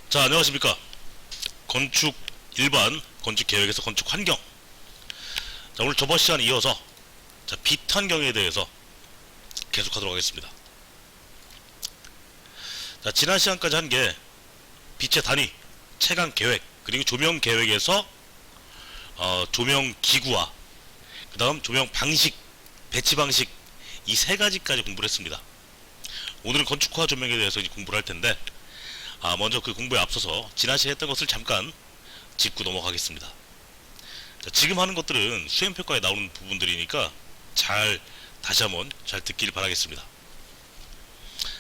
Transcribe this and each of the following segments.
자, 안녕하십니까. 건축 일반 건축 계획에서 건축 환경. 자, 오늘 저번 시간에 이어서 빛 환경에 대해서 계속하도록 하겠습니다. 자, 지난 시간까지 한 게 빛의 단위, 채광 계획, 그리고 조명 계획에서 조명 기구와 그 다음 조명 방식, 배치 방식, 이 세 가지까지 공부를 했습니다. 오늘은 건축화 조명에 대해서 공부를 할 텐데, 먼저 그 공부에 앞서서 지난 시간에 했던 것을 잠깐 짚고 넘어가겠습니다. 자, 지금 하는 것들은 수행평가에 나오는 부분들이니까 다시 한번 잘 듣길 바라겠습니다.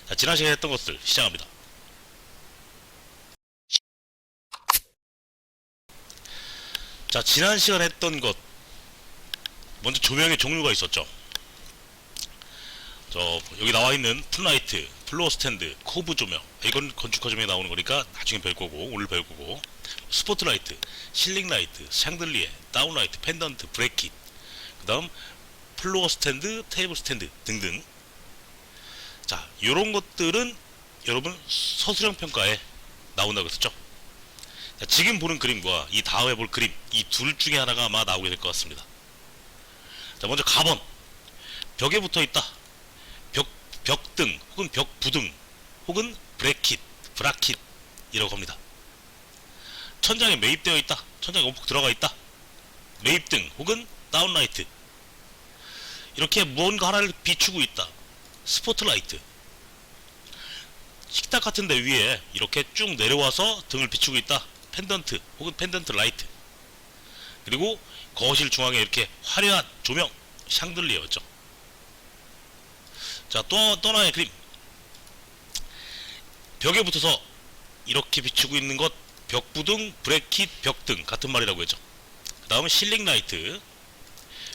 자, 지난 시간에 했던 것들 시작합니다. 자, 지난 시간에 했던 것, 먼저 조명의 종류가 있었죠. 여기 나와있는 풋라이트, 플로어 스탠드, 커브 조명, 이건 건축화 조명에 나오는 거니까 나중에 별 거고, 오늘 별 거고, 스포트라이트, 실링 라이트, 샹들리에, 다운라이트, 펜던트, 브레킷, 그 다음 플로어 스탠드, 테이블 스탠드 등등. 자, 요런 것들은 여러분 서술형 평가에 나온다고 했었죠. 자, 지금 보는 그림과 이 다음에 볼 그림, 이 둘 중에 하나가 아마 나오게 될 것 같습니다. 자, 먼저 가번, 벽에 붙어 있다. 벽등 혹은 벽부등 혹은 브래킷, 브라킷 이라고 합니다. 천장에 매입되어 있다. 천장에 움푹 들어가 있다. 매입등 혹은 다운라이트, 이렇게 무언가 하나를 비추고 있다. 스포트라이트, 식탁 같은 데 위에 이렇게 쭉 내려와서 등을 비추고 있다. 펜던트 혹은 펜던트 라이트, 그리고 거실 중앙에 이렇게 화려한 조명, 샹들리에였죠. 자, 또 하나의 그림, 벽에 붙어서 이렇게 비추고 있는 것, 벽부등, 브래킷, 벽등 같은 말이라고 했죠. 그 다음은 실링 라이트,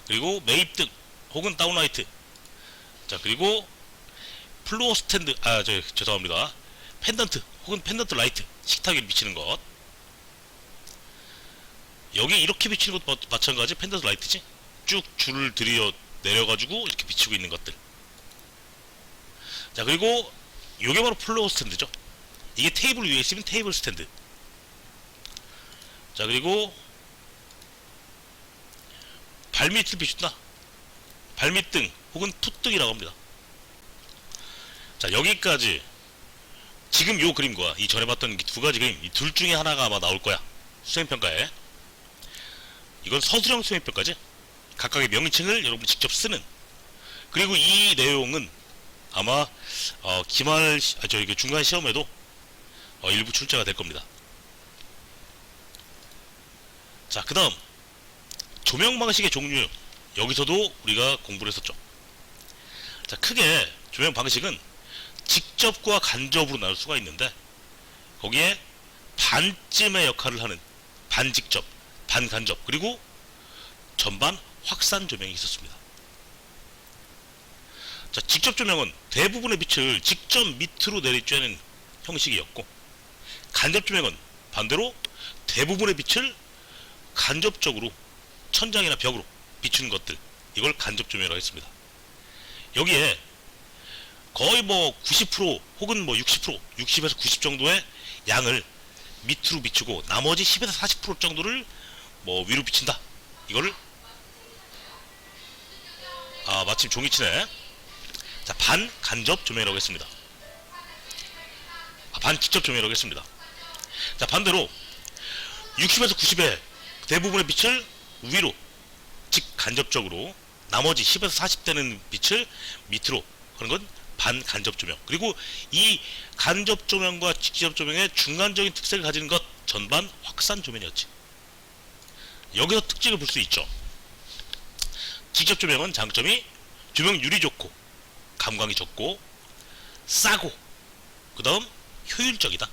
그리고 매입등 혹은 다운라이트. 자, 그리고 플로어 스탠드, 죄송합니다, 펜던트 혹은 펜던트 라이트, 식탁에 비치는 것. 여기 이렇게 비치는 것도 마찬가지 펜던트 라이트지. 쭉 줄을 들여 내려가지고 이렇게 비치고 있는 것들. 자, 그리고 요게 바로 플로어 스탠드죠. 이게 테이블 위에 있으면 테이블 스탠드. 자, 그리고 발밑을 비춘다. 발밑등 혹은 풋등이라고 합니다. 자, 여기까지 지금 요 그림과 이 전에 봤던 두 가지 그림, 이 둘 중에 하나가 아마 나올 거야, 수행평가에. 이건 서술형 수행평가지. 각각의 명칭을 여러분이 직접 쓰는. 그리고 이 내용은 아마 중간 시험에도 일부 출제가 될 겁니다. 자, 그 다음 조명 방식의 종류, 여기서도 우리가 공부를 했었죠. 자, 크게 조명 방식은 직접과 간접으로 나눌 수가 있는데, 거기에 반쯤의 역할을 하는 반직접, 반간접, 그리고 전반 확산 조명이 있었습니다. 자, 직접 조명은 대부분의 빛을 직접 밑으로 내리쬐는 형식이었고, 간접 조명은 반대로 대부분의 빛을 간접적으로 천장이나 벽으로 비추는 것들, 이걸 간접 조명이라고 했습니다. 여기에 거의 90% 혹은 60%, 60에서 90 정도의 양을 밑으로 비추고 나머지 10에서 40% 정도를 위로 비친다. 이거를 마침 종이 치네. 자, 반간접 조명이라고 했습니다. 반직접 조명이라고 했습니다. 자, 반대로 60에서 90의 대부분의 빛을 위로, 즉 간접적으로, 나머지 10에서 40 되는 빛을 밑으로 하는 건 반간접 조명. 그리고 이 간접 조명과 직접 조명의 중간적인 특색을 가지는 것, 전반 확산 조명이었지. 여기서 특징을 볼 수 있죠. 직접 조명은 장점이 조명률이 좋고 감광이 적고 싸고, 그 다음 효율적이다.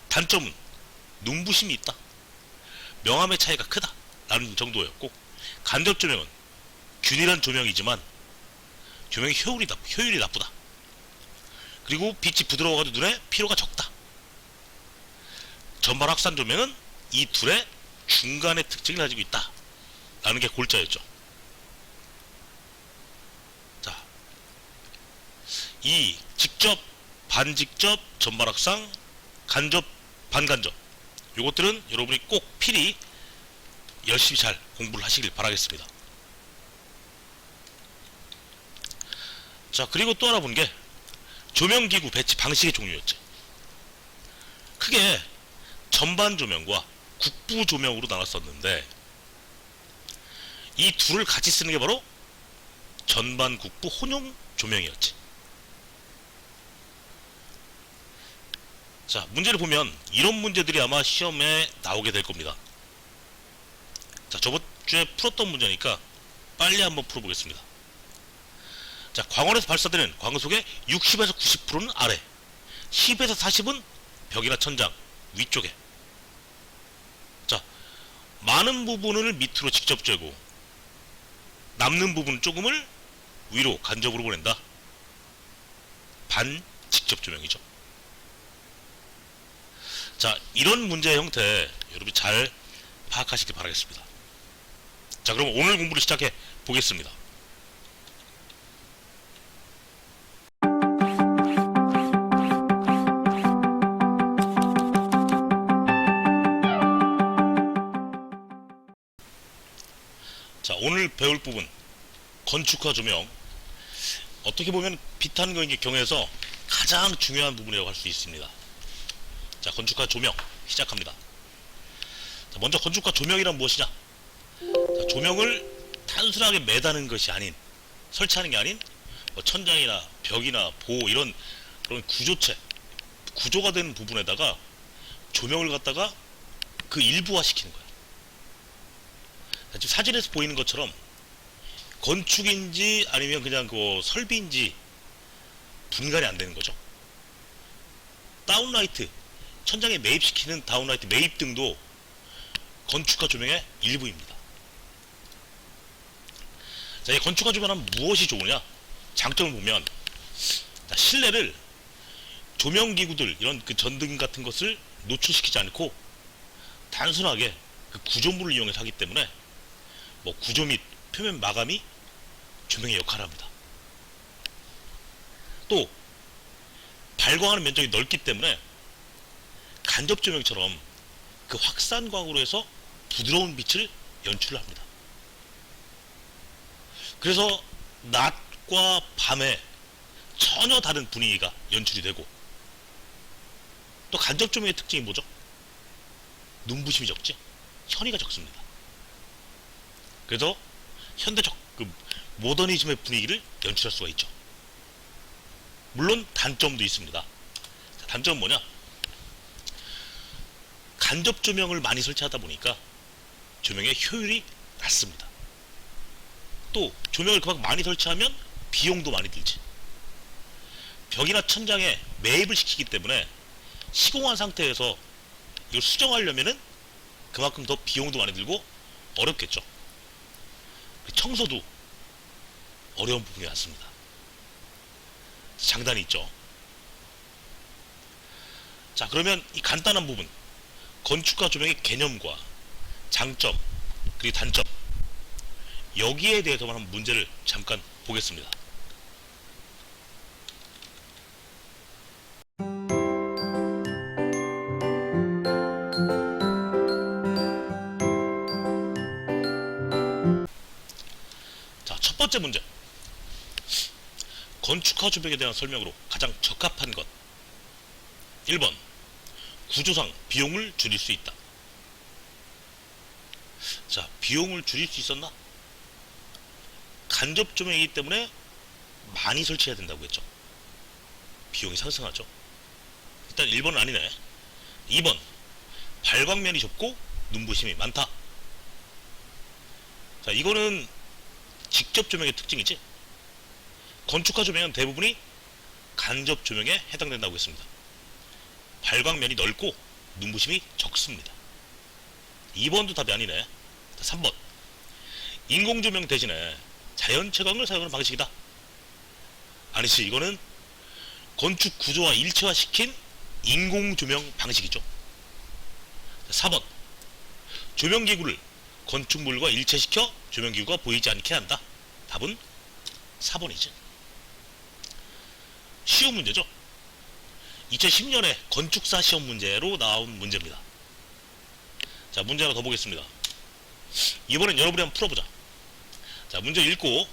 단점은 눈부심이 있다, 명암의 차이가 크다 라는 정도였고, 간접 조명은 균일한 조명이지만 조명의 효율이 나쁘다. 그리고 빛이 부드러워가지고 눈에 피로가 적다. 전반 확산 조명은 이 둘의 중간의 특징을 가지고 있다 라는 게 골자였죠. 이 직접, 반직접, 전반학상, 간접, 반간접, 요것들은 여러분이 꼭 필히 열심히 잘 공부를 하시길 바라겠습니다. 자, 그리고 또 하나 본 게 조명기구 배치 방식의 종류였죠. 크게 전반 조명과 국부 조명으로 나눴었는데, 이 둘을 같이 쓰는 게 바로 전반 국부 혼용 조명이었지. 자, 문제를 보면 이런 문제들이 아마 시험에 나오게 될 겁니다. 자, 저번 주에 풀었던 문제니까 빨리 한번 풀어보겠습니다. 자, 광원에서 발사되는 광속의 60에서 90%는 아래, 10에서 40은 벽이나 천장 위쪽에. 자, 많은 부분을 밑으로 직접 쬐고 남는 부분 조금을 위로 간접으로 보낸다. 반직접 조명이죠. 자, 이런 문제의 형태 여러분이 잘 파악하시길 바라겠습니다. 자, 그럼 오늘 공부를 시작해 보겠습니다. 자, 오늘 배울 부분 건축화 조명, 어떻게 보면 비탄 경에서 가장 중요한 부분이라고 할 수 있습니다. 자, 건축화 조명 시작합니다. 자, 먼저 건축화 조명이란 무엇이냐? 자, 조명을 단순하게 매다는 것이 아닌, 설치하는 게 아닌, 뭐 천장이나 벽이나 보호 이런 그런 구조체, 구조가 되는 부분에다가 조명을 갖다가 그 일부화 시키는 거야. 자, 지금 사진에서 보이는 것처럼 건축인지 아니면 그냥 그 설비인지 분간이 안 되는 거죠. 다운라이트, 천장에 매입시키는 다운라이트 매입등도 건축화 조명의 일부입니다. 자, 이 건축화 조명은 무엇이 좋으냐? 장점을 보면, 자, 실내를 조명기구들, 이런 그 전등 같은 것을 노출시키지 않고 단순하게 그 구조물을 이용해서 하기 때문에 뭐 구조 및 표면 마감이 조명의 역할을 합니다. 또 발광하는 면적이 넓기 때문에 간접 조명처럼 그 확산광으로 해서 부드러운 빛을 연출을 합니다. 그래서 낮과 밤에 전혀 다른 분위기가 연출이 되고, 또 간접 조명의 특징이 뭐죠? 눈부심이 적지, 현이가 적습니다. 그래서 현대적 그 모더니즘의 분위기를 연출할 수가 있죠. 물론 단점도 있습니다. 자, 단점은 뭐냐? 간접 조명을 많이 설치하다 보니까 조명의 효율이 낮습니다. 또 조명을 그만큼 많이 설치하면 비용도 많이 들지. 벽이나 천장에 매입을 시키기 때문에 시공한 상태에서 이걸 수정하려면은 그만큼 더 비용도 많이 들고 어렵겠죠. 청소도 어려운 부분이 많습니다. 장단이 있죠. 자, 그러면 이 간단한 부분, 건축화 조명의 개념과 장점 그리고 단점, 여기에 대해서만 한번 문제를 잠깐 보겠습니다. 자, 첫 번째 문제, 건축화 조명에 대한 설명으로 가장 적합한 것. 1번, 구조상 비용을 줄일 수 있다. 자, 비용을 줄일 수 있었나? 간접 조명이기 때문에 많이 설치해야 된다고 했죠. 비용이 상승하죠. 일단 1번은 아니네. 2번, 발광면이 좁고 눈부심이 많다. 자, 이거는 직접 조명의 특징이지. 건축화 조명은 대부분이 간접 조명에 해당된다고 했습니다. 발광면이 넓고 눈부심이 적습니다. 2번도 답이 아니네. 3번, 인공조명 대신에 자연채광을 사용하는 방식이다. 아니지, 이거는 건축 구조와 일체화시킨 인공조명 방식이죠. 4번, 조명기구를 건축물과 일체시켜 조명기구가 보이지 않게 한다. 답은 4번이지. 쉬운 문제죠. 2010년에 건축사 시험 문제로 나온 문제입니다. 자, 문제 하나 더 보겠습니다. 이번엔 여러분이 한번 풀어보자. 자, 문제 읽고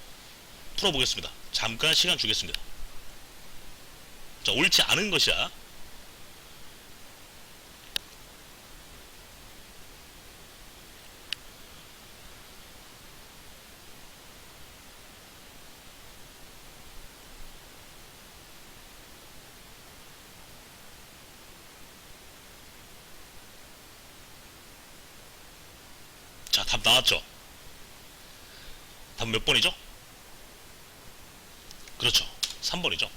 풀어보겠습니다. 잠깐 시간 주겠습니다. 자, 옳지 않은 것이야. 자, 답 나왔죠? 답 몇 번이죠? 그렇죠. 3번이죠. 자,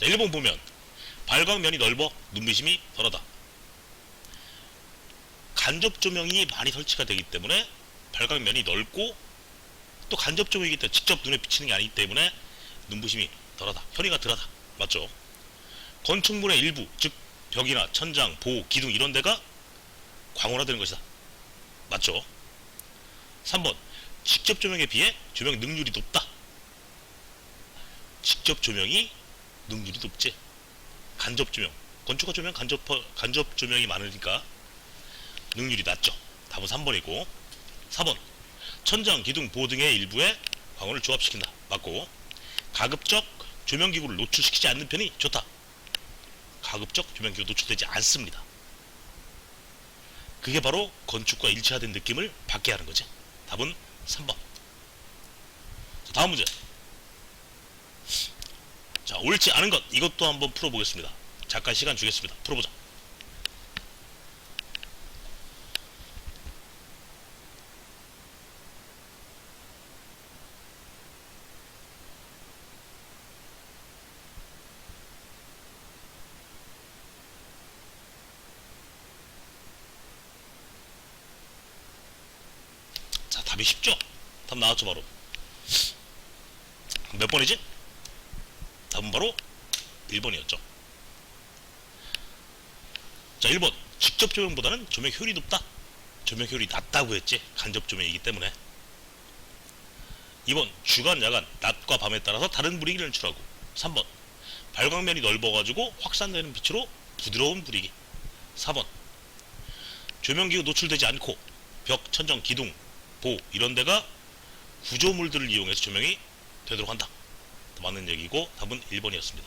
1번 보면 발광면이 넓어 눈비심이 덜하다. 간접 조명이 많이 설치가 되기 때문에 발광면이 넓고, 또 간접 조명이기 때문에 직접 눈에 비치는 게 아니기 때문에 눈부심이 덜하다. 현이가 덜하다. 맞죠? 건축물의 일부, 즉 벽이나 천장, 보, 기둥 이런 데가 광원화되는 것이다. 맞죠? 3번 직접 조명에 비해 조명 능률이 높다. 직접 조명이 능률이 높지. 간접 조명, 건축가 조명 간접 조명이 많으니까 능률이 낮죠. 답은 3번이고, 4번 천장, 기둥, 보 등의 일부에 광원을 조합시킨다. 맞고, 가급적 조명기구를 노출시키지 않는 편이 좋다. 가급적 조명기구 노출되지 않습니다. 그게 바로 건축과 일치화된 느낌을 받게 하는 거지. 답은 3번. 자, 다음 문제. 자, 옳지 않은 것, 이것도 한번 풀어보겠습니다. 잠깐 시간 주겠습니다. 풀어보자. 자, 답이 쉽죠? 답 나왔죠, 바로. 몇 번이지? 답은 바로 1번이었죠. 자, 1번 직접 조명보다는 조명 효율이 높다. 조명 효율이 낮다고 했지. 간접 조명이기 때문에. 2번 주간, 야간, 낮과 밤에 따라서 다른 분위기를 연출하고. 3번 발광면이 넓어가지고 확산되는 빛으로 부드러운 분위기. 4번 조명기구 노출되지 않고 벽, 천정, 기둥, 보 이런 데가 구조물들을 이용해서 조명이 되도록 한다. 맞는 얘기고, 답은 1번이었습니다.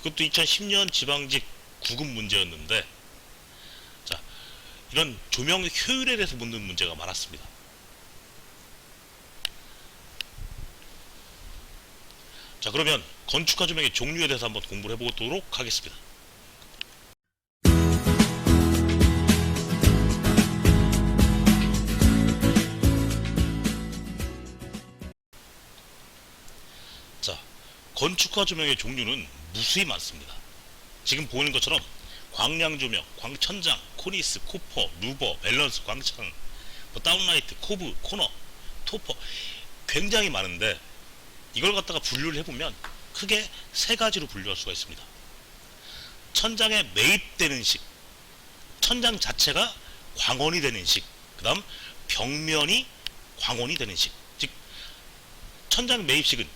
이것도 2010년 지방직 9급 문제였는데, 자, 이런 조명 효율에 대해서 묻는 문제가 많았습니다. 자, 그러면 건축화 조명의 종류에 대해서 한번 공부를 해보도록 하겠습니다. 자, 건축화 조명의 종류는 무수히 많습니다. 지금 보이는 것처럼 광량 조명, 광천장, 코니스, 코퍼, 루버, 밸런스, 광창, 다운라이트, 코브, 코너, 토퍼, 굉장히 많은데, 이걸 갖다가 분류를 해보면 크게 세 가지로 분류할 수가 있습니다. 천장에 매입되는 식, 천장 자체가 광원이 되는 식, 그 다음 벽면이 광원이 되는 식. 즉, 천장 매입식은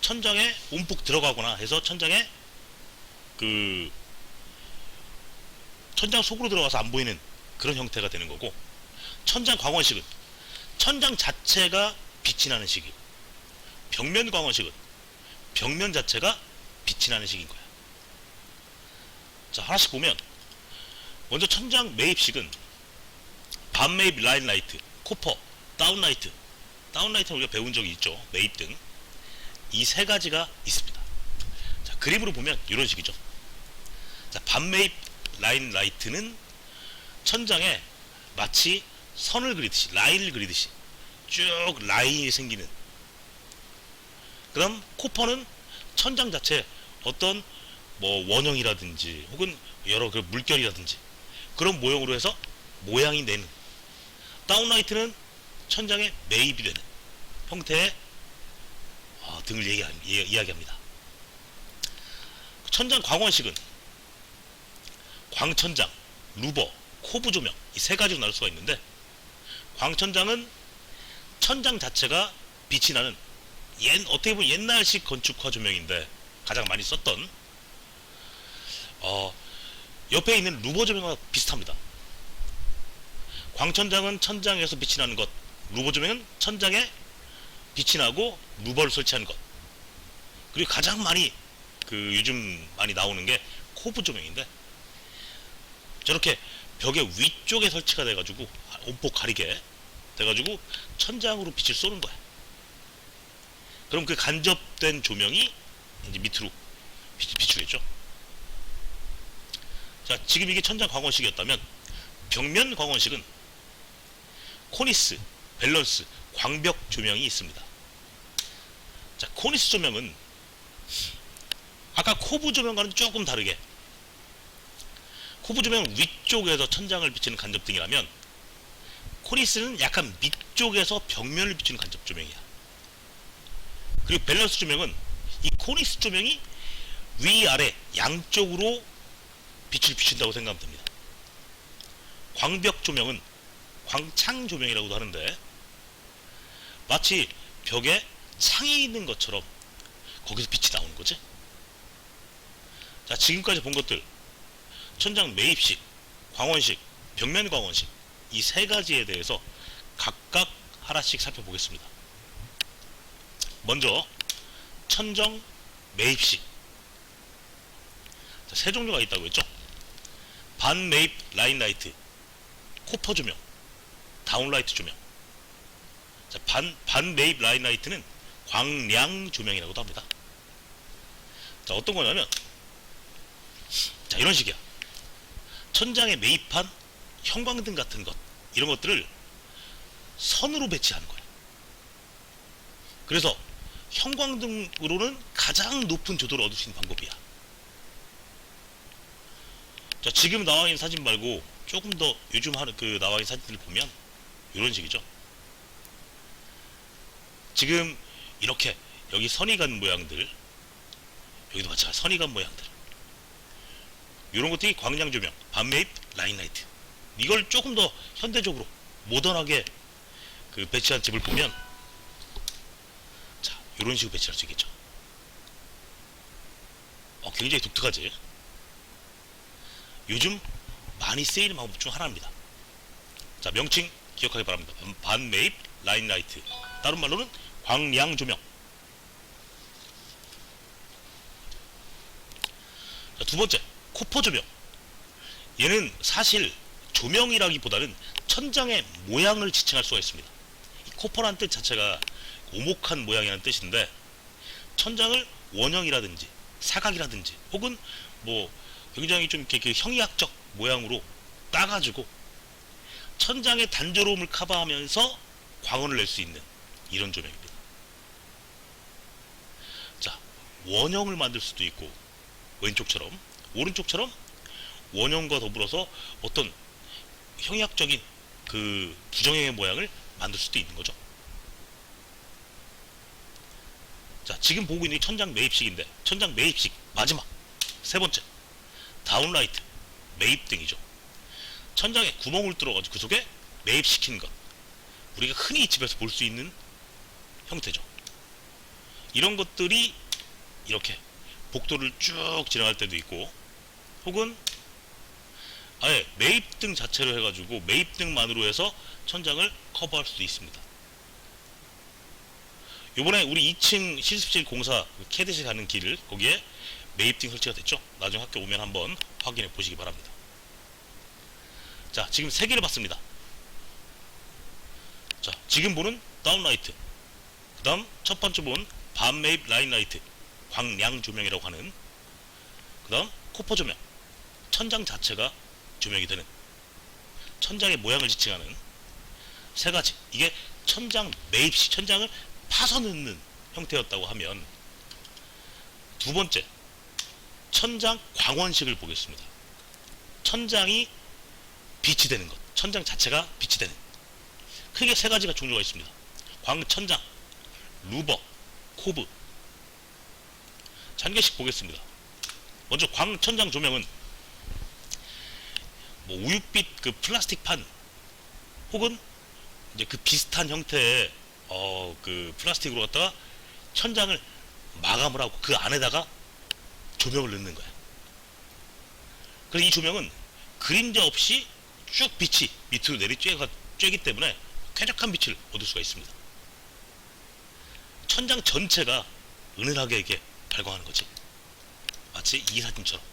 천장에 움푹 들어가거나 해서 천장에 천장 속으로 들어가서 안 보이는 그런 형태가 되는 거고, 천장 광원식은 천장 자체가 빛이 나는 식이고, 벽면 광원식은 벽면 자체가 빛이 나는 식인 거야. 자, 하나씩 보면, 먼저 천장 매입식은 밤 매입 라인 라이트, 코퍼, 다운라이트. 다운라이트는 우리가 배운 적이 있죠. 매입 등. 이 세 가지가 있습니다. 자, 그림으로 보면 이런 식이죠. 자, 밤 매입 라인 라이트는 천장에 마치 선을 그리듯이, 라인을 그리듯이 쭉 라인이 생기는. 그 다음 코퍼는 천장 자체에 어떤 원형이라든지 혹은 여러 그 물결이라든지 그런 모형으로 해서 모양이 내는. 다운라이트는 천장에 매입이 되는 형태의 등을 이야기합니다. 천장 광원식은 광천장, 루버, 코브 조명, 이 세 가지로 나눌 수가 있는데, 광천장은 천장 자체가 빛이 나는 어떻게 보면 옛날식 건축화 조명인데, 가장 많이 썼던 옆에 있는 루버 조명과 비슷합니다. 광천장은 천장에서 빛이 나는 것, 루버 조명은 천장에 빛이 나고 루버를 설치한 것. 그리고 가장 많이 요즘 많이 나오는 게 코브 조명인데, 저렇게 벽의 위쪽에 설치가 돼가지고 온폭 가리게 돼가지고 천장으로 빛을 쏘는 거야. 그럼 그 간접된 조명이 이제 밑으로 비추겠죠. 자, 지금 이게 천장 광원식이었다면 벽면 광원식은 코니스, 밸런스, 광벽 조명이 있습니다. 자, 코니스 조명은 아까 코브 조명과는 조금 다르게, 코브 조명은 위쪽에서 천장을 비치는 간접등이라면 코니스는 약간 밑쪽에서 벽면을 비추는 간접 조명이야. 그리고 밸런스 조명은 이 코니스 조명이 위아래 양쪽으로 빛을 비춘다고 생각하면 됩니다. 광벽 조명은 광창 조명이라고도 하는데, 마치 벽에 창이 있는 것처럼 거기서 빛이 나오는 거지. 자, 지금까지 본 것들, 천장 매입식, 광원식, 벽면 광원식, 이 세 가지에 대해서 각각 하나씩 살펴보겠습니다. 먼저 천정 매입식. 자, 세 종류가 있다고 했죠. 반 매입 라인 라이트, 코퍼 조명, 다운라이트 조명. 자, 반 매입 라인 라이트는 광량 조명이라고도 합니다. 자, 어떤 거냐면, 자, 이런 식이야. 천장에 매입한 형광등 같은 것, 이런 것들을 선으로 배치하는 거야. 그래서 형광등으로는 가장 높은 조도를 얻을 수 있는 방법이야. 자, 지금 나와 있는 사진 말고 조금 더 요즘 하는 나와 있는 사진들을 보면 이런 식이죠. 지금 이렇게 여기 선이 간 모양들, 여기도 마찬가지 선이 간 모양들, 이런 것들이 광량 조명, 반매입 라인 라이트. 이걸 조금 더 현대적으로 모던하게 배치한 집을 보면, 자, 이런 식으로 배치할 수 있겠죠. 굉장히 독특하지. 요즘 많이 쓰이는 방법 중 하나입니다. 자, 명칭 기억하기 바랍니다. 반매입 라인 라이트, 다른 말로는 광량 조명. 자, 두 번째, 코퍼 조명. 얘는 사실 조명이라기보다는 천장의 모양을 지칭할 수가 있습니다. 이 코퍼라는 뜻 자체가 오목한 모양이라는 뜻인데, 천장을 원형이라든지 사각이라든지 혹은 뭐 굉장히 좀 이렇게 형이학적 모양으로 따가지고 천장의 단조로움을 커버하면서 광원을 낼 수 있는 이런 조명입니다. 자, 원형을 만들 수도 있고, 왼쪽처럼, 오른쪽처럼 원형과 더불어서 어떤 형이학적인 부정형의 모양을 만들 수도 있는 거죠. 자, 지금 보고 있는 게 천장 매입식인데, 천장 매입식 마지막 세 번째, 다운라이트, 매입등이죠. 천장에 구멍을 뚫어가지고 그 속에 매입시키는 것, 우리가 흔히 집에서 볼 수 있는 형태죠. 이런 것들이 이렇게 복도를 쭉 지나갈 때도 있고, 혹은 아예 매입등 자체로 해가지고 매입등만으로 해서 천장을 커버할 수도 있습니다. 요번에 우리 2층 실습실 공사 캐듯이 가는 길, 거기에 매입등 설치가 됐죠. 나중에 학교 오면 한번 확인해 보시기 바랍니다. 자, 지금 세 개를 봤습니다. 자, 지금 보는 다운라이트, 그 다음 첫 번째 본 반매입 라인라이트, 광량 조명이라고 하는, 그 다음 코퍼 조명, 천장 자체가 조명이 되는, 천장의 모양을 지칭하는 세 가지. 이게 천장 매입식, 천장을 파서 넣는 형태였다고 하면, 두 번째, 천장 광원식을 보겠습니다. 천장이 빛이 되는 것, 천장 자체가 빛이 되는, 크게 세 가지가 종류가 있습니다. 광천장, 루버, 코브. 한 개씩 보겠습니다. 먼저 광천장 조명은 뭐 우윳빛 플라스틱 판, 혹은 이제 비슷한 형태의 플라스틱으로 갖다가 천장을 마감을 하고 그 안에다가 조명을 넣는 거야. 그래서 이 조명은 그림자 없이 쭉 빛이 밑으로 쬐기 때문에 쾌적한 빛을 얻을 수가 있습니다. 천장 전체가 은은하게 이렇게 발광하는 거지. 마치 이 사진처럼.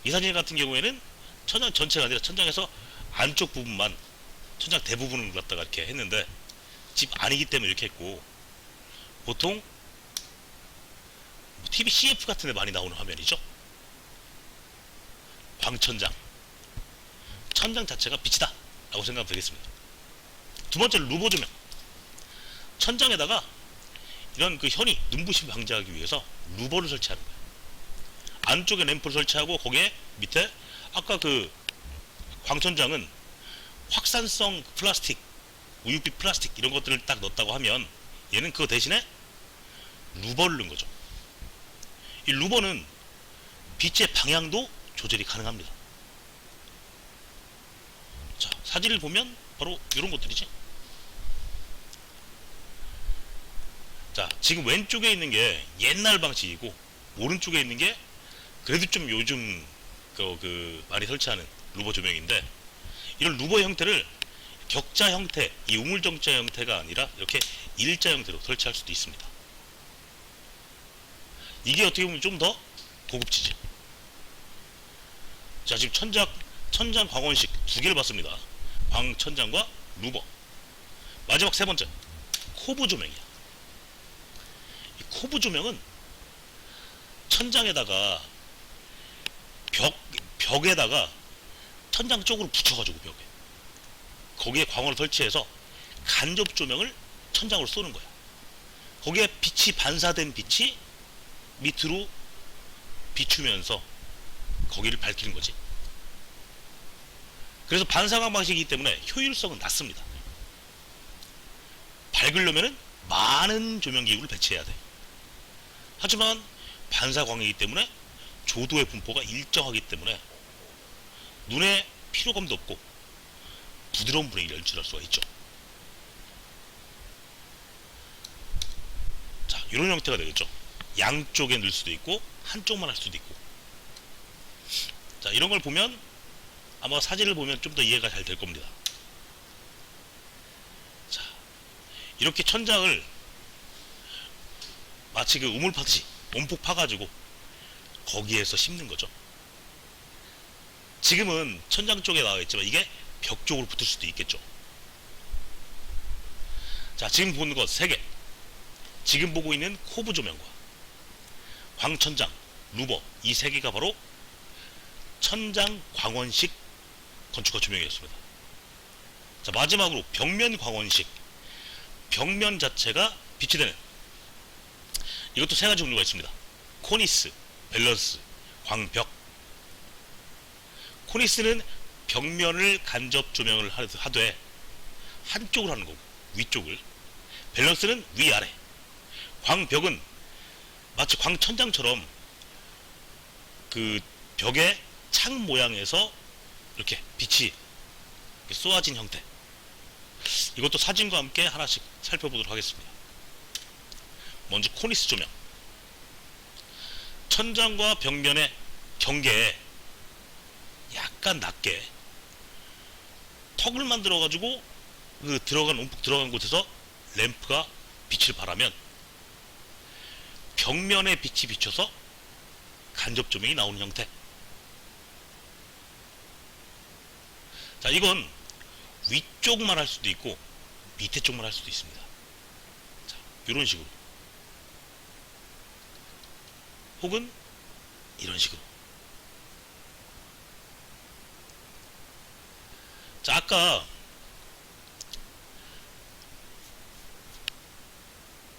이 사진 같은 경우에는 천장 전체가 아니라 천장에서 안쪽 부분만, 천장 대부분을 갖다가 이렇게 했는데 집 아니기 때문에 이렇게 했고, 보통 TV CF 같은 데 많이 나오는 화면이죠. 광천장, 천장 자체가 빛이다 라고 생각하면 되겠습니다. 두 번째로 루버 조명. 천장에다가 이런 그 현이, 눈부심 방지하기 위해서 루버를 설치하는 거예요. 안쪽에 램프를 설치하고 거기에 밑에 아까 그 광천장은 확산성 플라스틱, 우유빛 플라스틱 이런 것들을 딱 넣었다고 하면 얘는 그거 대신에 루버를 넣은 거죠. 이 루버는 빛의 방향도 조절이 가능합니다. 자, 사진을 보면 바로 이런 것들이지. 자, 지금 왼쪽에 있는 게 옛날 방식이고 오른쪽에 있는 게 그래도 좀 요즘 많이 설치하는 루버 조명인데, 이런 루버 형태를 격자 형태, 이 우물정자 형태가 아니라 이렇게 일자 형태로 설치할 수도 있습니다. 이게 어떻게 보면 좀 더 고급지죠. 자, 지금 천장 광원식 두 개를 봤습니다. 광천장과 루버. 마지막 세 번째, 코브 조명이야. 이 코브 조명은 천장에다가 벽에다가 천장 쪽으로 붙여가지고 벽에 거기에 광원을 설치해서 간접 조명을 천장으로 쏘는 거야. 거기에 빛이, 반사된 빛이 밑으로 비추면서 거기를 밝히는 거지. 그래서 반사광 방식이기 때문에 효율성은 낮습니다. 밝으려면은 많은 조명기구를 배치해야 돼. 하지만 반사광이기 때문에 조도의 분포가 일정하기 때문에 눈에 피로감도 없고 부드러운 분위기를 연출할 수가 있죠. 자, 이런 형태가 되겠죠. 양쪽에 넣을 수도 있고 한쪽만 할 수도 있고. 자, 이런 걸 보면 아마 사진을 보면 좀 더 이해가 잘 될 겁니다. 자, 이렇게 천장을 마치 그 우물 파듯이 원폭 파가지고 거기에서 심는 거죠. 지금은 천장 쪽에 나와 있지만 이게 벽 쪽으로 붙을 수도 있겠죠. 자, 지금 보는 것 3개. 지금 보고 있는 코브 조명과 광천장, 루버, 이 3개가 바로 천장 광원식 건축가 조명이었습니다. 자, 마지막으로 벽면 광원식. 벽면 자체가 빛이 되는, 이것도 3가지 종류가 있습니다. 코니스, 밸런스, 광벽. 코니스는 벽면을 간접 조명을 하되 한쪽을 하는 거고, 위쪽을. 밸런스는 위아래. 광벽은 마치 광천장처럼 그 벽에 창 모양에서 이렇게 빛이 쏘아진 형태. 이것도 사진과 함께 하나씩 살펴보도록 하겠습니다. 먼저 코니스 조명. 천장과 벽면의 경계에 약간 낮게 턱을 만들어 가지고 그 움푹 들어간 곳에서 램프가 빛을 발하면 벽면에 빛이 비쳐서 간접 조명이 나오는 형태. 자, 이건 위쪽만 할 수도 있고 밑에 쪽만 할 수도 있습니다. 자, 이런 식으로, 혹은 이런 식으로. 자, 아까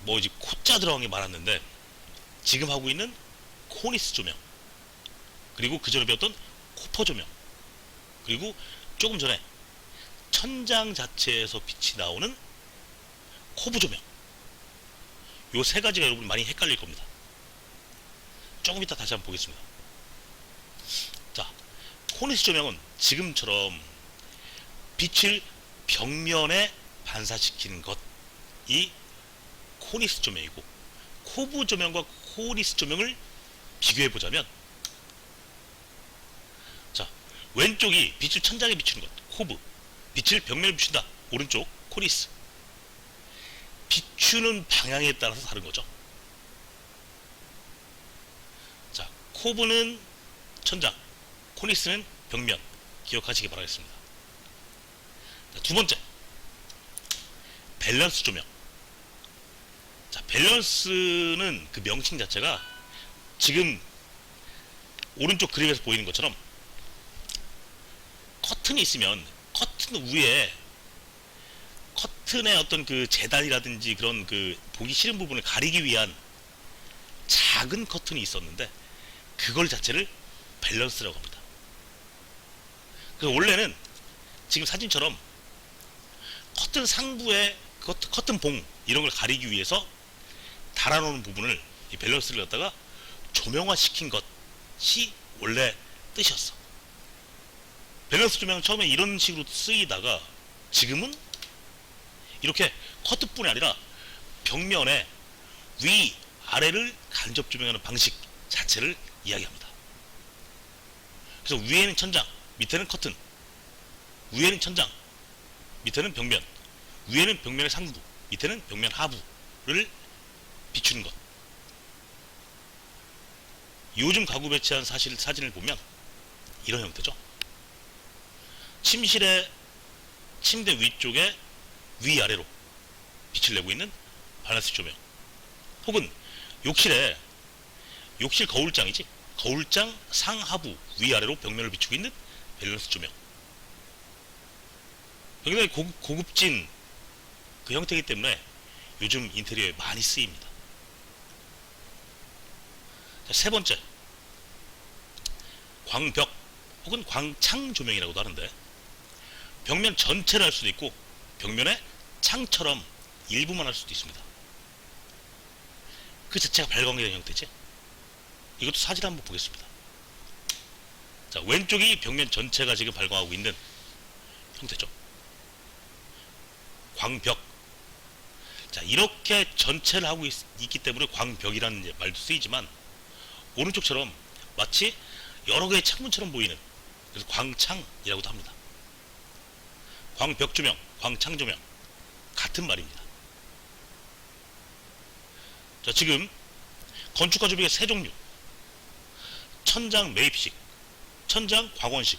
뭐 이제 코자 들어간 게 많았는데 지금 하고 있는 코니스 조명, 그리고 그 전에 배웠던 코퍼 조명, 그리고 조금 전에 천장 자체에서 빛이 나오는 코브 조명. 요 3가지가 여러분 많이 헷갈릴 겁니다. 조금 이따 다시 한번 보겠습니다. 자, 코니스 조명은 지금처럼 빛을 벽면에 반사시키는 것이 코니스 조명이고, 코브 조명과 코리스 조명을 비교해 보자면, 자, 왼쪽이 빛을 천장에 비추는 것, 코브, 빛을 벽면에 비춘다. 오른쪽 코리스. 비추는 방향에 따라서 다른 거죠. 자, 코브는 천장, 코리스는 벽면. 기억하시기 바라겠습니다. 자, 두 번째, 밸런스 조명. 자, 밸런스는 그 명칭 자체가 지금 오른쪽 그림에서 보이는 것처럼 커튼이 있으면 커튼 위에 커튼의 어떤 그 재단이라든지 그런 그 보기 싫은 부분을 가리기 위한 작은 커튼이 있었는데 그걸 자체를 밸런스라고 합니다. 그래서 원래는 지금 사진처럼 커튼 상부에 커튼 봉 이런 걸 가리기 위해서 달아놓은 부분을 이 밸런스를 갖다가 조명화 시킨 것이 원래 뜻이었어. 밸런스 조명은 처음에 이런 식으로 쓰이다가 지금은 이렇게 커튼뿐이 아니라 벽면에 위 아래를 간접 조명하는 방식 자체를 이야기합니다. 그래서 위에는 천장, 밑에는 커튼, 위에는 천장, 밑에는 벽면, 위에는 벽면의 상부, 밑에는 벽면 하부를 비추는 것. 요즘 가구 배치한 사진을 보면 이런 형태죠. 침실의 침대 위쪽에 위아래로 빛을 내고 있는 밸런스 조명, 혹은 욕실 거울장이지, 거울장 상하부 위아래로 벽면을 비추고 있는 밸런스 조명. 굉장히 고급진 그 형태이기 때문에 요즘 인테리어에 많이 쓰입니다. 자, 세 번째, 광벽 혹은 광창 조명이라고도 하는데, 벽면 전체를 할 수도 있고 벽면에 창처럼 일부만 할 수도 있습니다. 그 자체가 발광되는 형태지. 이것도 사진 한번 보겠습니다. 자, 왼쪽이 벽면 전체가 지금 발광하고 있는 형태죠. 광벽. 자, 이렇게 전체를 하고 있기 때문에 광벽이라는 말도 쓰이지만, 오른쪽처럼 마치 여러 개의 창문처럼 보이는, 그래서 광창이라고도 합니다. 광벽 조명, 광창 조명 같은 말입니다. 자, 지금 건축가 조명의 세 종류, 천장 매입식, 천장 광원식,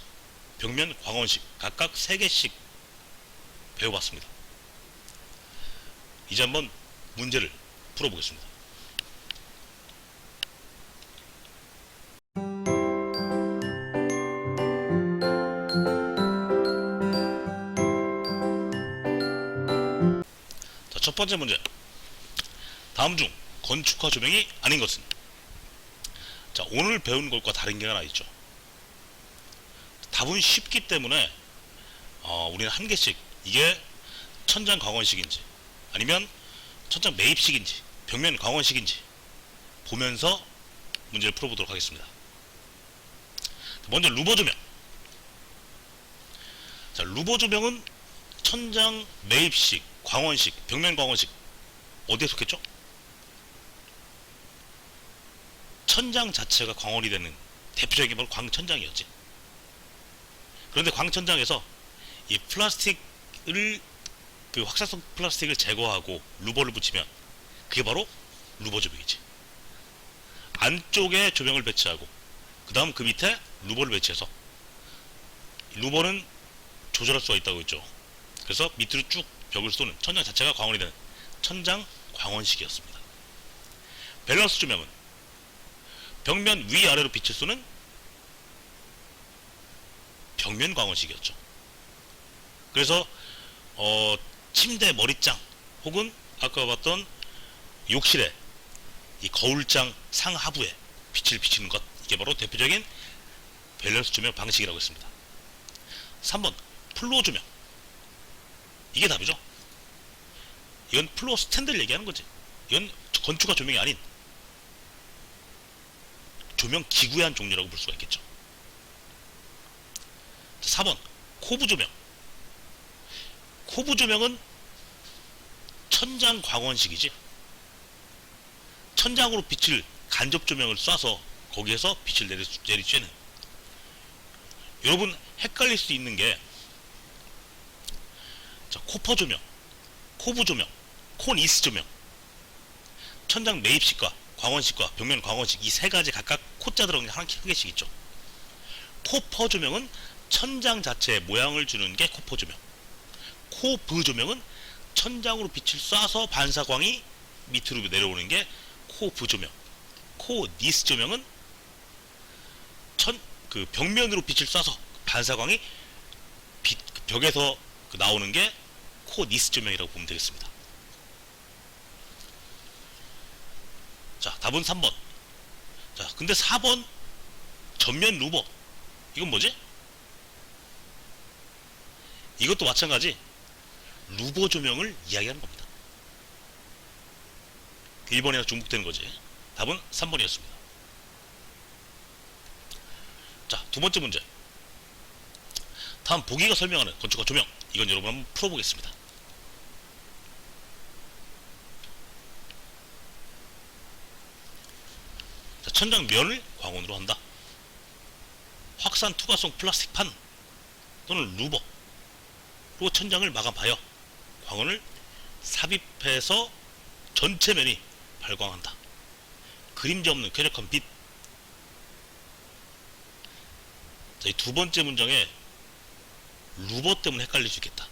벽면 광원식, 각각 3개씩 배워봤습니다. 이제 한번 문제를 풀어보겠습니다. 자, 첫 번째 문제. 다음 중 건축화 조명이 아닌 것은? 자, 오늘 배운 것과 다른 게 하나 있죠. 답은 쉽기 때문에 우리는 한 개씩, 이게 천장 광원식인지 아니면 천장 매입식인지 벽면 광원식인지 보면서 문제를 풀어보도록 하겠습니다. 먼저 루버 조명. 자, 루버 조명은 천장 매입식, 광원식, 벽면 광원식 어디에 속했죠? 천장 자체가 광원이 되는 대표적인 바로 광천장이었지. 그런데 광천장에서 이 플라스틱을, 그 확산성 플라스틱을 제거하고 루버를 붙이면 그게 바로 루버 조명이지. 안쪽에 조명을 배치하고 그 다음 그 밑에 루버를 배치해서, 루버는 조절할 수가 있다고 했죠. 그래서 밑으로 쭉 벽을 쏘는, 천장 자체가 광원이 되는 천장 광원식이었습니다. 밸런스 조명은 벽면 위아래로 빛을 쏘는 벽면 광원식이었죠. 그래서 침대 머리장 혹은 아까 봤던 욕실에 이 거울장 상하부에 빛을 비치는 것, 이게 바로 대표적인 밸런스 조명 방식이라고 했습니다. 3번 플로어 조명. 이게 답이죠. 이건 플로어 스탠드를 얘기하는 거지. 이건 건축화 조명이 아닌 조명 기구의 한 종류라고 볼 수가 있겠죠. 4번 코브 조명. 코브 조명은 천장 광원식이지, 천장으로 빛을 간접 조명을 쏴서 거기에서 빛을 내리쬐는. 여러분 헷갈릴 수 있는 게, 자, 코퍼 조명, 코브 조명, 코니스 조명, 천장 매입식과 광원식과 벽면 광원식, 이 세 가지 각각 코자 들어간 게 한 개씩 있죠. 코퍼 조명은 천장 자체에 모양을 주는 게 코퍼 조명. 코브 조명은 천장으로 빛을 쏴서 반사광이 밑으로 내려오는 게 코브 조명. 코니스 조명은 벽면으로 빛을 쏴서 반사광이 벽에서 나오는 게 코니스 조명이라고 보면 되겠습니다. 자, 답은 3번. 자, 근데 4번 전면 루버, 이건 뭐지? 이것도 마찬가지 루버 조명을 이야기하는 겁니다. 1번이랑 중복되는 거지. 답은 3번이었습니다. 자, 두 번째 문제. 다음 보기가 설명하는 건축과 조명, 이건 여러분 한번 풀어보겠습니다. 자, 천장 면을 광원으로 한다. 확산 투과성 플라스틱 판 또는 루버로 천장을 마감하여 광원을 삽입해서 전체 면이 발광한다. 그림자 없는 쾌적한 빛. 자, 이 두 번째 문장에 루버 때문에 헷갈릴 수 있겠다.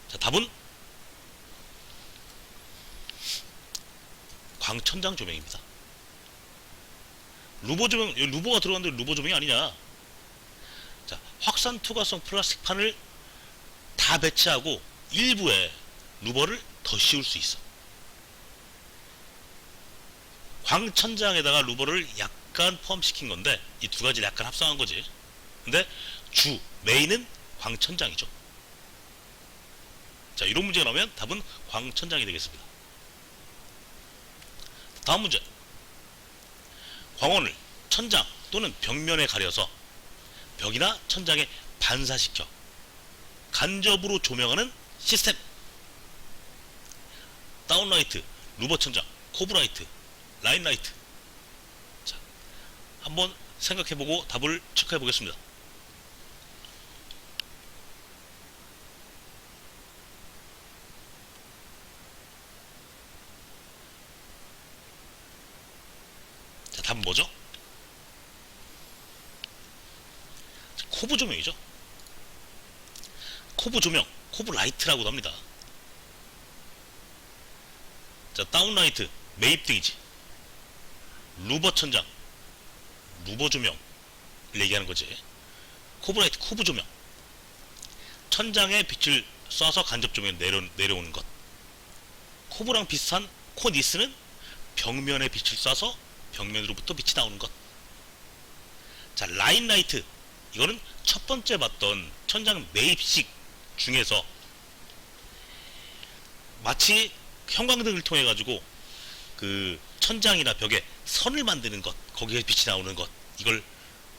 자, 답은 광천장 조명입니다. 루버 조명, 루버가 들어갔는데 루버 조명이 아니냐. 자, 확산 투과성 플라스틱 판을 다 배치하고 일부에 루버를 더 씌울 수 있어. 광천장에다가 루버를 약간 포함시킨 건데 이 두 가지를 약간 합성한 거지. 근데 메인은 광천장이죠. 자, 이런 문제가 나오면 답은 광천장이 되겠습니다. 다음 문제. 광원을 천장 또는 벽면에 가려서 벽이나 천장에 반사시켜 간접으로 조명하는 시스템. 다운라이트, 루버 천장, 코브라이트, 라인라이트. 자, 한번 생각해보고 답을 체크해보겠습니다. 자, 답은 뭐죠? 코브 조명이죠. 코브 조명, 코브 라이트라고도 합니다. 자, 다운라이트, 매입등이지. 루버 천장, 루버 조명을 얘기하는 거지. 코브라이트, 코브 조명, 천장에 빛을 쏴서 간접 조명이 내려오는 것. 코브랑 비슷한 코니스는 벽면에 빛을 쏴서 벽면으로부터 빛이 나오는 것. 자, 라인라이트, 이거는 첫 번째 봤던 천장 매입식 중에서 마치 형광등을 통해 가지고 그 천장이나 벽에 선을 만드는 것, 거기에 빛이 나오는 것, 이걸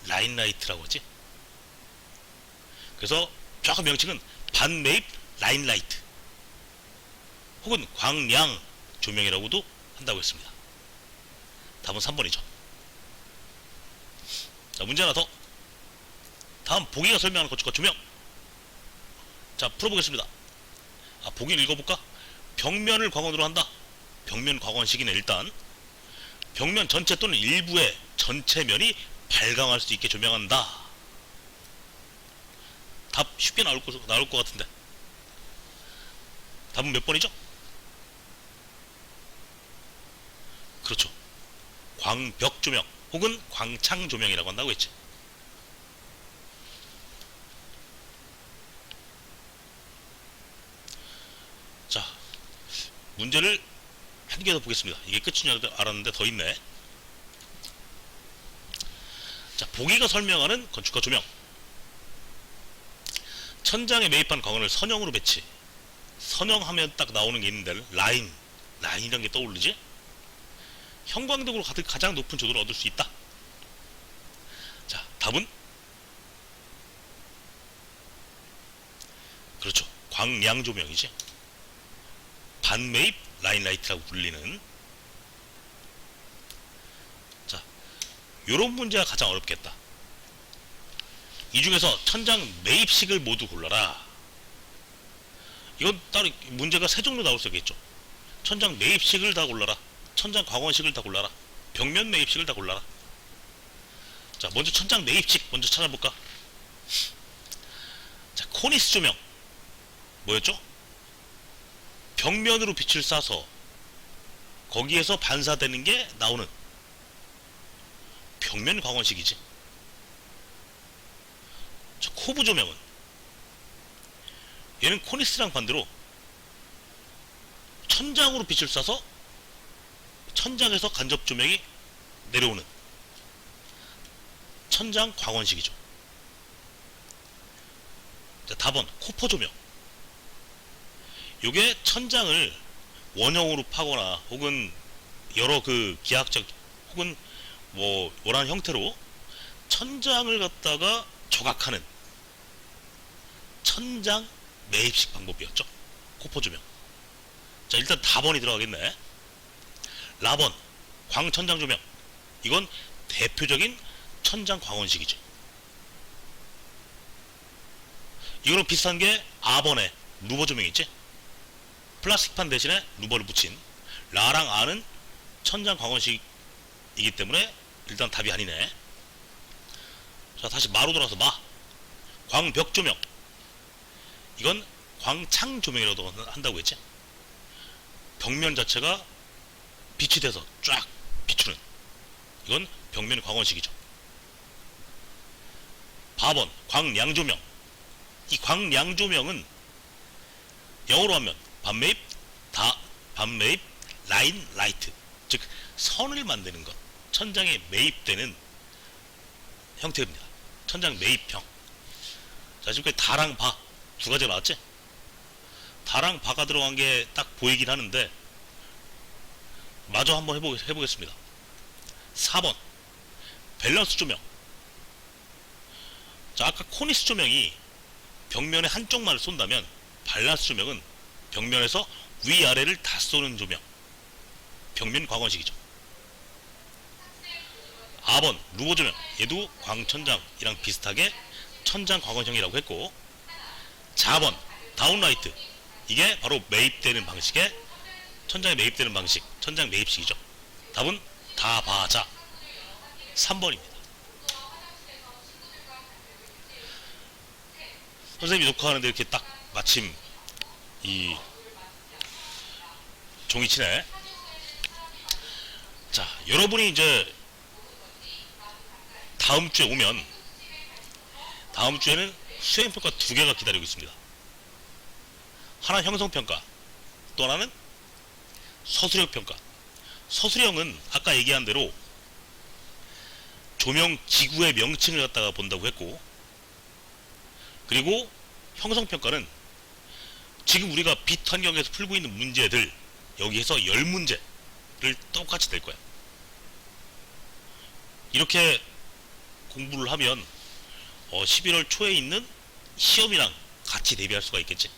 라인라이트라고 하지. 그래서 정확한 명칭은 반매입 라인라이트 혹은 광량 조명이라고도 한다고 했습니다. 답은 3번이죠. 자, 문제 하나 더. 다음 보기가 설명하는 건축과 조명. 자, 풀어보겠습니다. 보기를 읽어볼까? 벽면을 광원으로 한다. 벽면 광원식이네. 일단 벽면 전체 또는 일부의 전체 면이 발광할 수 있게 조명한다. 답 쉽게 나올 것 같은데. 답은 몇 번이죠? 그렇죠. 광벽 조명 혹은 광창 조명이라고 한다고 했지. 자, 문제를 한 개 더 보겠습니다. 이게 끝인 줄 알았는데 더 있네. 자, 보기가 설명하는 건축과 조명. 천장에 매입한 광원을 선형으로 배치. 선형하면 딱 나오는 게 있는데 라인이란 게 떠오르지? 형광등으로 가장 높은 조도를 얻을 수 있다. 자, 답은 그렇죠. 광량 조명이지. 반매입 라인 라이트라고 불리는. 자, 요런 문제가 가장 어렵겠다. 이 중에서 천장 매입식을 모두 골라라. 이건 따로 문제가 세 종류 나올 수 있겠죠. 천장 매입식을 다 골라라, 천장 광원식을 다 골라라, 벽면 매입식을 다 골라라. 자, 먼저 천장 매입식 먼저 찾아볼까? 자, 코니스 조명 뭐였죠? 벽면으로 빛을 쏴서 거기에서 반사되는 게 나오는 벽면 광원식이지. 자, 코브 조명은 얘는 코니스랑 반대로 천장으로 빛을 쏴서 천장에서 간접 조명이 내려오는 천장 광원식이죠. 자, 답은 코퍼 조명. 요게 천장을 원형으로 파거나 혹은 여러 그 기하학적 혹은 뭐 원하는 형태로 천장을 갖다가 조각하는 천장 매입식 방법이었죠. 코퍼 조명. 자, 일단 답번이 들어가겠네. 라번 광천장 조명. 이건 대표적인 천장 광원식이죠. 이거랑 비슷한 게 아번의 루버 조명이 있지. 플라스틱판 대신에 루버를 붙인 라랑 아는 천장 광원식이기 때문에 일단 답이 아니네. 자, 다시 마로 돌아서 마 광벽 조명. 이건 광창 조명이라고 한다고 했지. 벽면 자체가 빛이 돼서 쫙 비추는, 이건 벽면 광원식이죠. 바번 광량 조명. 이 광량 조명은 영어로 하면 반매입 라인 라이트, 즉 선을 만드는 것, 천장에 매입되는 형태입니다. 천장 매입형. 자, 지금까지 다랑 바 두 가지가 나왔지? 다랑 바가 들어간 게 딱 보이긴 하는데 마저 한번 해보겠습니다. 4번 밸런스 조명. 자, 아까 코니스 조명이 벽면의 한쪽만을 쏜다면 밸런스 조명은 벽면에서 위아래를 다 쏘는 조명, 벽면 광원식이죠. 4번 루버 조명. 얘도 광천장이랑 비슷하게 천장 광원형이라고 했고, 4번 다운라이트. 이게 바로 매입되는 방식의 천장에 매입되는 방식, 천장 매입식이죠. 답은 다 바자 3번입니다. 선생님이 녹화하는데 이렇게 딱 마침 이 종이 치네. 자, 여러분이 이제 다음 주에 오면 다음 주에는 수행평가 2개가 기다리고 있습니다. 하나 형성평가, 또 하나는 서술형평가. 서술형은 아까 얘기한 대로 조명 기구의 명칭을 갖다가 본다고 했고, 그리고 형성평가는 지금 우리가 빛 환경에서 풀고 있는 문제들 여기에서 10문제를 똑같이 낼 거야. 이렇게 공부를 하면 11월 초에 있는 시험이랑 같이 대비할 수가 있겠지.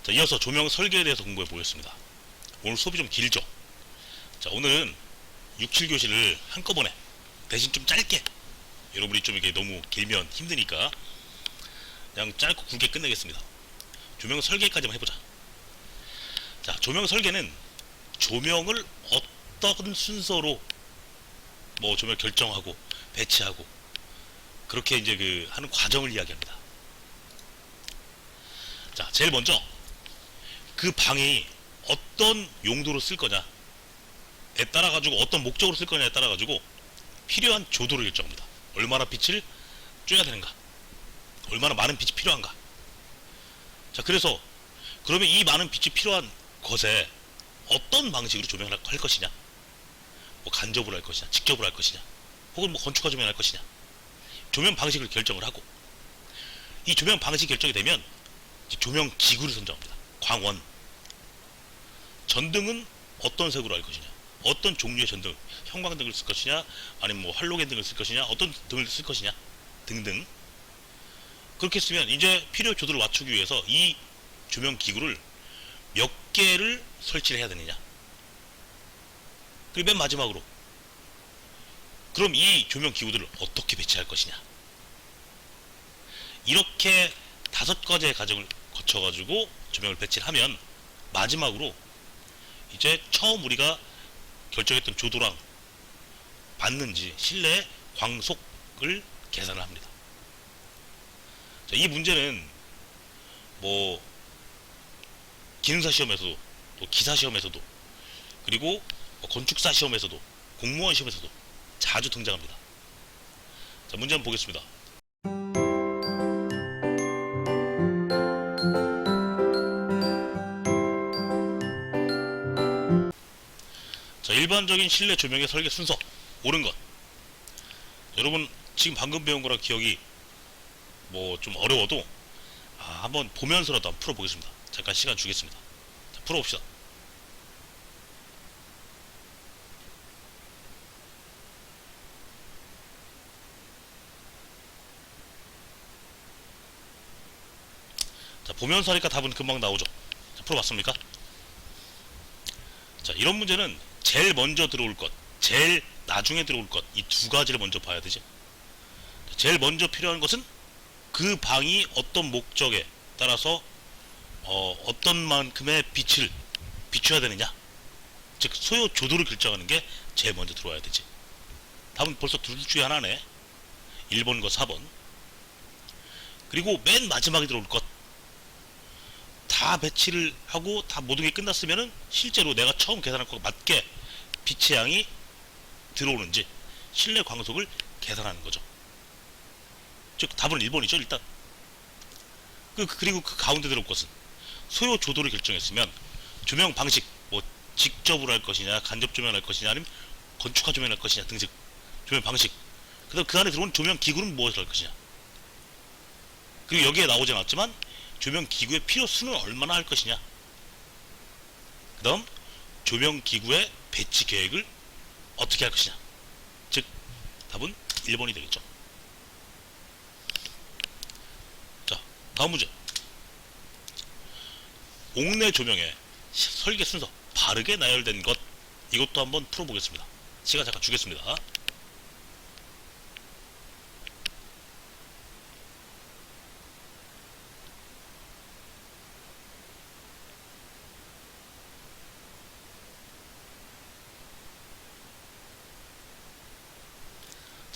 자, 이어서 조명 설계에 대해서 공부해 보겠습니다. 오늘 수업이 좀 길죠. 자, 오늘은 6, 7교시를 한꺼번에, 대신 좀 짧게, 여러분이 좀 이렇게 너무 길면 힘드니까 그냥 짧고 굵게 끝내겠습니다. 조명 설계까지만 해보자. 자, 조명 설계는 조명을 어떤 순서로 뭐 조명 결정하고 배치하고 그렇게 이제 그 하는 과정을 이야기합니다. 자, 제일 먼저 그 방이 어떤 용도로 쓸 거냐에 따라 가지고, 어떤 목적으로 쓸 거냐에 따라 가지고 필요한 조도를 결정합니다. 얼마나 빛을 쬐야 되는가, 얼마나 많은 빛이 필요한가. 자, 그래서 그러면 이 많은 빛이 필요한 것에 어떤 방식으로 조명을 할 것이냐, 뭐 간접으로 할 것이냐, 직접으로 할 것이냐, 혹은 뭐 건축화 조명을 할 것이냐, 조명 방식을 결정을 하고, 이 조명 방식이 결정이 되면 이제 조명 기구를 선정합니다. 광원. 전등은 어떤 색으로 할 것이냐, 어떤 종류의 전등, 형광등을 쓸 것이냐, 아니면 뭐 할로겐 등을 쓸 것이냐, 어떤 등을 쓸 것이냐 등등. 그렇게 쓰면 이제 필요 조도를 맞추기 위해서 이 조명 기구를 몇 개를 설치를 해야 되느냐. 그리고 맨 마지막으로, 그럼 이 조명 기구들을 어떻게 배치할 것이냐. 이렇게 5가지의 과정을 거쳐가지고 조명을 배치를 하면 마지막으로 이제 처음 우리가 결정했던 조도랑 맞는지 실내 광속을 계산을 합니다. 자, 이 문제는 뭐 기능사 시험에서도, 또 기사 시험에서도, 그리고 뭐 건축사 시험에서도, 공무원 시험에서도 자주 등장합니다. 자, 문제 한번 보겠습니다. 자, 일반적인 실내 조명의 설계 순서, 옳은 것. 여러분 지금 방금 배운 거랑 기억이 뭐 좀 어려워도 한번 보면서라도 한번 풀어보겠습니다. 잠깐 시간 주겠습니다. 자, 풀어봅시다. 자, 보면서 하니까 답은 금방 나오죠. 자, 풀어봤습니까? 자, 이런 문제는 제일 먼저 들어올 것, 제일 나중에 들어올 것, 이 2가지를 먼저 봐야 되지. 제일 먼저 필요한 것은 그 방이 어떤 목적에 따라서 어떤 만큼의 빛을 비춰야 되느냐, 즉 소요 조도를 결정하는 게 제일 먼저 들어와야 되지. 답은 벌써 둘 중에 하나네. 1번과 4번. 그리고 맨 마지막에 들어올 것, 다 배치를 하고 다 모든 게 끝났으면은 실제로 내가 처음 계산한 것과 맞게 빛의 양이 들어오는지 실내 광속을 계산하는 거죠. 즉 답은 1번이죠. 일단 그리고 그 가운데 들어올 것은 소요 조도를 결정했으면 조명 방식, 뭐 직접으로 할 것이냐, 간접 조명을 할 것이냐, 아니면 건축화 조명을 할 것이냐 등등 조명 방식, 그 다음 그 안에 들어온 조명 기구는 무엇을 할 것이냐, 그리고 여기에 나오지 않았지만 조명 기구의 필요 수는 얼마나 할 것이냐, 그 다음 조명 기구의 배치 계획을 어떻게 할 것이냐. 즉 답은 1번이 되겠죠. 자, 다음 문제. 옥내 조명의 설계 순서 바르게 나열된 것, 이것도 한번 풀어보겠습니다. 시간 잠깐 주겠습니다.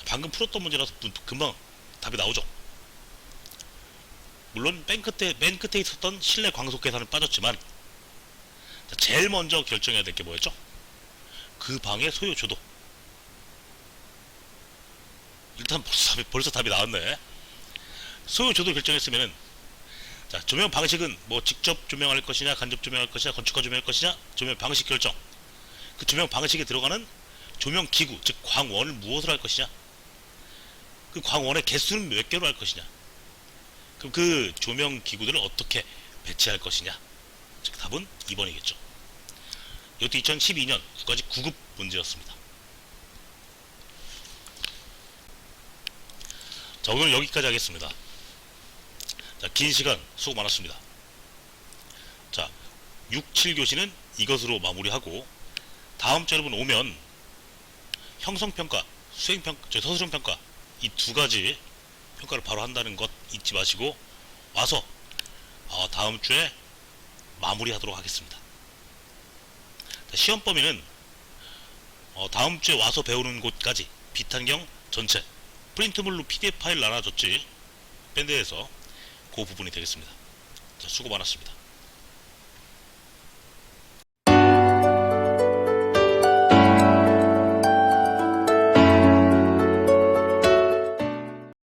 방금 풀었던 문제라서 금방 답이 나오죠. 물론 맨 끝에 있었던 실내 광속 계산은 빠졌지만, 제일 먼저 결정해야 될 게 뭐였죠? 그 방의 소요 조도. 일단 벌써 답이 나왔네. 소요 조도 결정했으면은, 자, 조명 방식은 뭐 직접 조명할 것이냐, 간접 조명할 것이냐, 건축화 조명할 것이냐, 조명 방식 결정. 그 조명 방식에 들어가는 조명 기구, 즉 광원을 무엇을 할 것이냐, 그 광원의 개수는 몇 개로 할 것이냐, 그럼 그 조명 기구들을 어떻게 배치할 것이냐. 즉 답은 2번이겠죠. 이것도 2012년 국가직 9급 문제였습니다. 자, 오늘 여기까지 하겠습니다. 자, 긴 시간 수고 많았습니다. 자, 6, 7교시는 이것으로 마무리하고, 다음 주 여러분 오면 형성평가, 수행평가, 서술형평가, 이 2가지 평가를 바로 한다는 것 잊지 마시고 와서 다음 주에 마무리하도록 하겠습니다. 자, 시험 범위는 다음 주에 와서 배우는 곳까지 비탄경 전체 프린트물로 PDF 파일 나눠줬지 밴드에서 그 부분이 되겠습니다. 자, 수고 많았습니다.